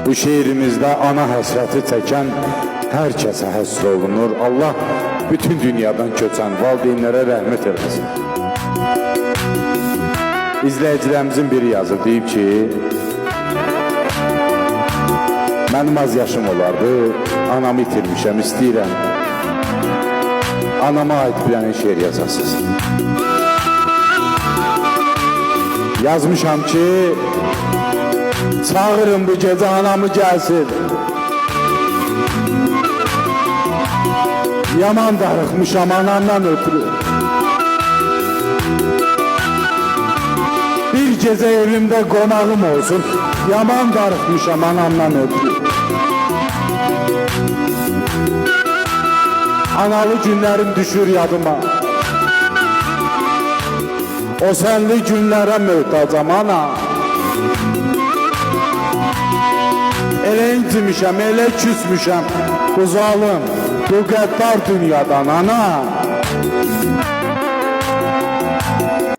Bu şiirimizdə ana həsrəti çəkən hər kəsə həsr olunur. Allah bütün dünyadan köçən valideynlərə rəhmət eləsin. İzləyicilərimizin biri yazıb, deyib ki, mənim az yaşım olardı, anamı itirmişəm, istəyirəm. Anama ait bir dənə şeir yazasınız. Yazmışam ki, çağırın bu gecə anamı gəlsin. Yaman darıxmışam anamdan ötürü. Bir gecə evimdə qonağım olsun. Yaman darıxmışam anamdan ötürü. Analı günlərim düşür yadıma. O sənli günlərə möhtacam ana. Elə incimişəm, elə küsmüşəm. Bu zalım, bu qəddar dünyadan ana.